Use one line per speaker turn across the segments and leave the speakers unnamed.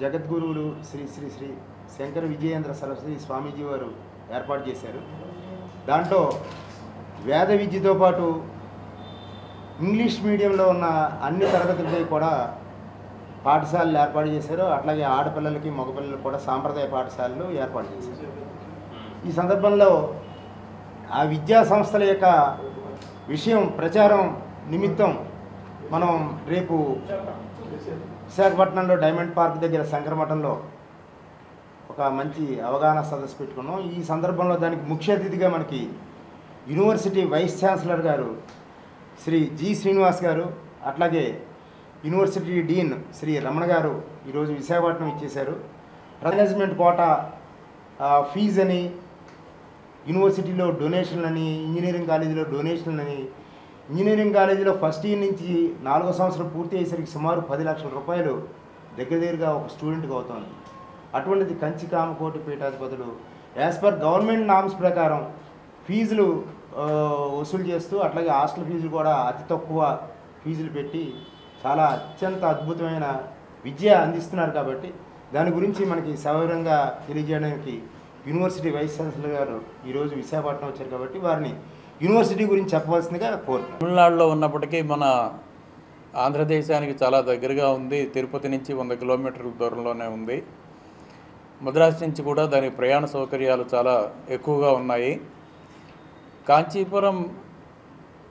జగద్గురువులు శ్రీ శ్రీ శ్రీ శంకర విజయేంద్ర సరస్వతి స్వామీజీ వారు ఏర్పాటు చేశారు. దాంట్లో వేద విద్యతో పాటు ఇంగ్లీష్ మీడియంలో ఉన్న అన్ని తరగతులపై కూడా పాఠశాలలు ఏర్పాటు చేశారు. అట్లాగే ఆడపిల్లలకి మగపిల్లలకి కూడా సాంప్రదాయ పాఠశాలలు ఏర్పాటు చేశారు. ఈ సందర్భంలో ఆ విద్యా సంస్థల యొక్క విషయం ప్రచారం నిమిత్తం మనం రేపు విశాఖపట్నంలో డైమండ్ పార్క్ దగ్గర శంకరమఠంలో ఒక మంచి అవగాహన సదస్సు పెట్టుకున్నాం. ఈ సందర్భంలో దానికి ముఖ్య అతిథిగా మనకి యూనివర్సిటీ వైస్ ఛాన్సలర్ గారు శ్రీ జి శ్రీనివాస్ గారు, అట్లాగే యూనివర్సిటీ డీన్ శ్రీ రమణ గారు ఈరోజు విశాఖపట్నం ఇచ్చేశారు. మేనేజ్మెంట్ కోటా ఫీజు అని, యూనివర్సిటీలో డొనేషన్లు అని, ఇంజనీరింగ్ కాలేజీలో డొనేషన్లు అని, ఇంజనీరింగ్ కాలేజీలో ఫస్ట్ ఇయర్ నుంచి 4వ సంవత్సరం పూర్తి అయ్యేసరికి సుమారు 10 లక్షల రూపాయలు దగ్గరగా ఒక స్టూడెంట్కి అవుతుంది. అటువంటిది కంచి కామకోటి పీఠాధిపతులు యాజ్ పర్ గవర్నమెంట్ నామ్స్ ప్రకారం ఫీజులు వసూలు చేస్తూ, అట్లాగే హాస్టల్ ఫీజులు కూడా అతి తక్కువ ఫీజులు పెట్టి చాలా అత్యంత అద్భుతమైన విద్య అందిస్తున్నారు. కాబట్టి దాని గురించి మనకి సవివరంగా తెలియజేయడానికి యూనివర్సిటీ వైస్ ఛాన్సలర్ గారు ఈరోజు విశాఖపట్నం వచ్చారు. కాబట్టి వారిని యూనివర్సిటీ గురించి చెప్పవలసిందిగా కోరుతున్నాను.
తమిళనాడులో ఉన్నప్పటికీ మన ఆంధ్రదేశానికి చాలా దగ్గరగా ఉంది. తిరుపతి నుంచి 100 కిలోమీటర్ల దూరంలోనే ఉంది. మద్రాసు నుంచి కూడా దాని ప్రయాణ సౌకర్యాలు చాలా ఎక్కువగా ఉన్నాయి. కాంచీపురం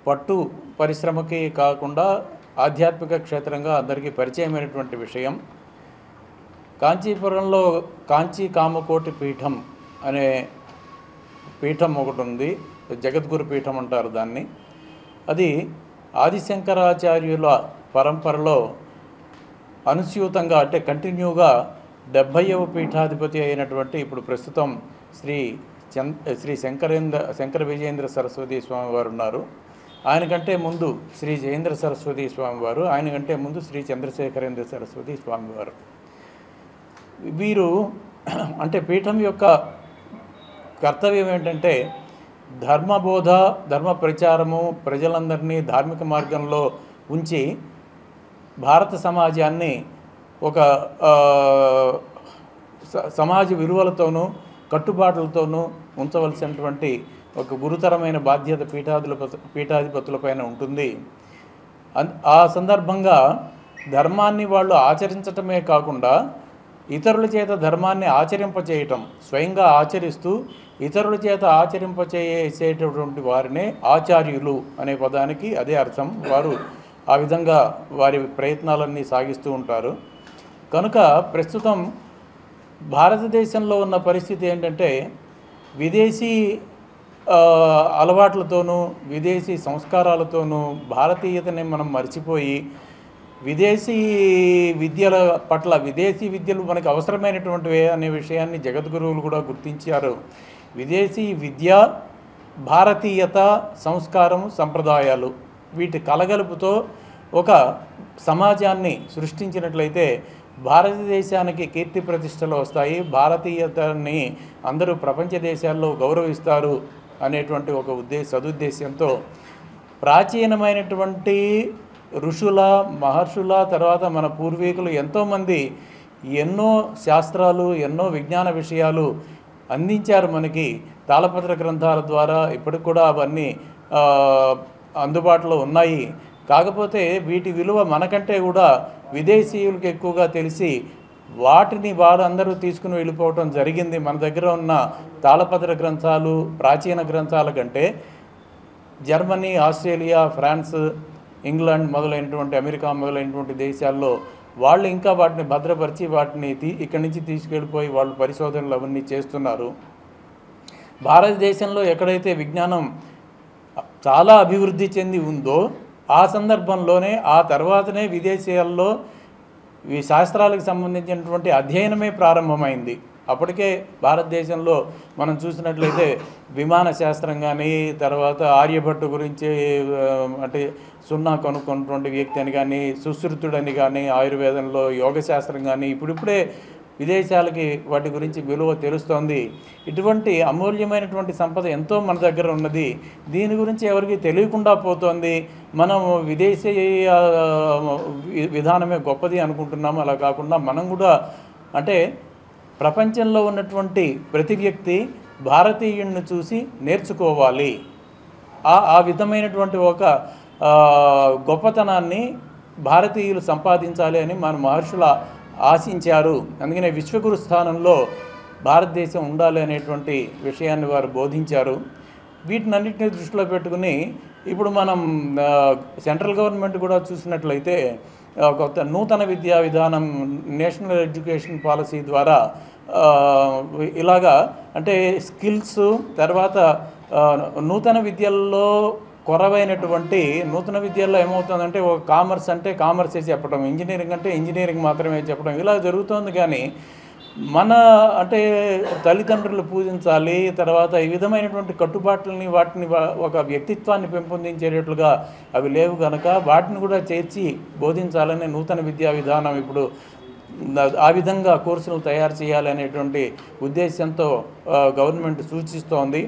పట్టు పరిశ్రమకి కాకుండా ఆధ్యాత్మిక క్షేత్రంగా అందరికీ పరిచయమైనటువంటి విషయం. కాంచీపురంలో కాంచీ కామకోటి పీఠం అనే పీఠం ఒకటి ఉంది. జగద్గురు పీఠం అంటారు దాన్ని. అది ఆదిశంకరాచార్యుల పరంపరలో అనుస్యూతంగా అంటే కంటిన్యూగా 70వ పీఠాధిపతి అయినటువంటి ఇప్పుడు ప్రస్తుతం శ్రీ శంకర విజయేంద్ర సరస్వతి స్వామి వారు ఉన్నారు. ఆయన కంటే ముందు శ్రీ జయేంద్ర సరస్వతి స్వామివారు, ఆయన కంటే ముందు శ్రీ చంద్రశేఖరేంద్ర సరస్వతి స్వామివారు. వీరు అంటే పీఠం యొక్క కర్తవ్యం ఏంటంటే ధర్మబోధ, ధర్మ ప్రచారము, ప్రజలందరినీ ధార్మిక మార్గంలో ఉంచి భారత సమాజాన్ని ఒక సమాజ విలువలతోనూ కట్టుబాట్లతోనూ ఉంచవలసినటువంటి ఒక గురుతరమైన బాధ్యత పీఠాధిపతులపైన ఉంటుంది. ఆ సందర్భంగా ధర్మాన్ని వాళ్ళు ఆచరించటమే కాకుండా ఇతరుల చేత ధర్మాన్ని ఆచరింపచేయటం, స్వయంగా ఆచరిస్తూ ఇతరుల చేత ఆచరింపచేసేటటువంటి వారినే ఆచార్యులు అనే పదానికి అదే అర్థం. వారు ఆ విధంగా వారి ప్రయత్నాలన్నీ సాగిస్తూ ఉంటారు. కనుక ప్రస్తుతం భారతదేశంలో ఉన్న పరిస్థితి ఏంటంటే విదేశీ అలవాట్లతోనూ విదేశీ సంస్కారాలతోనూ భారతీయతని మనం మర్చిపోయి విదేశీ విద్యల పట్ల విదేశీ విద్యలు మనకు అవసరమైనటువంటివే అనే విషయాన్ని జగద్గురువులు కూడా గుర్తించారు. విదేశీ విద్య, భారతీయత, సంస్కారం, సంప్రదాయాలు వీటి కలగలుపుతో ఒక సమాజాన్ని సృష్టించినట్లయితే భారతదేశానికి కీర్తి ప్రతిష్టలు వస్తాయి, భారతీయతని అందరూ ప్రపంచ దేశాల్లో గౌరవిస్తారు అనేటువంటి ఒక సదుద్దేశంతో ప్రాచీనమైనటువంటి ఋషుల, మహర్షుల తర్వాత మన పూర్వీకులు ఎంతోమంది ఎన్నో శాస్త్రాలు, ఎన్నో విజ్ఞాన విషయాలు అందించారు మనకి తాళపత్ర గ్రంథాల ద్వారా. ఇప్పటికి కూడా అవన్నీ అందుబాటులో ఉన్నాయి. కాకపోతే వీటి విలువ మనకంటే కూడా విదేశీయులకు ఎక్కువగా తెలిసి వాటిని వారందరూ తీసుకుని వెళ్ళిపోవటం జరిగింది. మన దగ్గర ఉన్న తాళపత్ర గ్రంథాలు ప్రాచీన గ్రంథాల కంటే జర్మనీ, ఆస్ట్రేలియా, ఫ్రాన్స్, ఇంగ్లాండ్ మొదలైనటువంటి అమెరికా మొదలైనటువంటి దేశాల్లో వాళ్ళు ఇంకా వాటిని భద్రపరిచి వాటిని ఇక్కడి నుంచి తీసుకెళ్ళిపోయి వాళ్ళు పరిశోధనలు అవన్నీ చేస్తున్నారు. భారతదేశంలో ఎక్కడైతే విజ్ఞానం చాలా అభివృద్ధి చెంది ఉందో ఆ సందర్భంలోనే ఆ తర్వాతనే విదేశాల్లో ఈ శాస్త్రాలకు సంబంధించినటువంటి అధ్యయనమే ప్రారంభమైంది. అప్పటికే భారతదేశంలో మనం చూసినట్లయితే విమాన శాస్త్రం కానీ, తర్వాత ఆర్యభట్టు గురించి అంటే సున్నా కనుక్కున్నటువంటి వ్యక్తి అని కానీ, సుశ్రుతుడని కానీ, ఆయుర్వేదంలో యోగ శాస్త్రం కానీ ఇప్పుడిప్పుడే విదేశాలకి వాటి గురించి విలువ తెలుస్తోంది. ఇటువంటి అమూల్యమైనటువంటి సంపద ఎంతో మన దగ్గర ఉన్నది. దీని గురించి ఎవరికి తెలియకుండా పోతోంది. మనం విదేశీ విధానమే గొప్పది అనుకుంటున్నాము. అలా కాకుండా మనం కూడా అంటే ప్రపంచంలో ఉన్నటువంటి ప్రతి వ్యక్తి భారతీయుడిని చూసి నేర్చుకోవాలి. ఆ విధమైనటువంటి ఒక గొప్పతనాన్ని భారతీయులు సంపాదించాలి అని మన మహర్షులు ఆశించారు. అందుకనే విశ్వగురు స్థానంలో భారతదేశం ఉండాలి అనేటువంటి విషయాన్ని వారు బోధించారు. వీటినన్నింటినీ దృష్టిలో పెట్టుకుని ఇప్పుడు మనం సెంట్రల్ గవర్నమెంట్ కూడా చూసినట్లయితే కొత్త నూతన విద్యా విధానం నేషనల్ ఎడ్యుకేషన్ పాలసీ ద్వారా ఇలాగా అంటే స్కిల్స్ తర్వాత నూతన విద్యల్లో కొరవైనటువంటి నూతన విద్యల్లో ఏమవుతుందంటే ఒక కామర్స్ అంటే కామర్సే చెప్పడం, ఇంజనీరింగ్ అంటే ఇంజనీరింగ్ మాత్రమే చెప్పడం ఇలా జరుగుతుంది. కానీ మన అంటే తల్లిదండ్రులు పూజించాలి, తర్వాత ఈ విధమైనటువంటి కట్టుబాట్లని వాటిని ఒక వ్యక్తిత్వాన్ని పెంపొందించేటట్లుగా అవి లేవు కనుక వాటిని కూడా చేర్చి బోధించాలనే నూతన విద్యా విధానం ఇప్పుడు ఆ విధంగా కోర్సులు తయారు చేయాలనేటువంటి ఉద్దేశంతో గవర్నమెంట్ సూచిస్తోంది.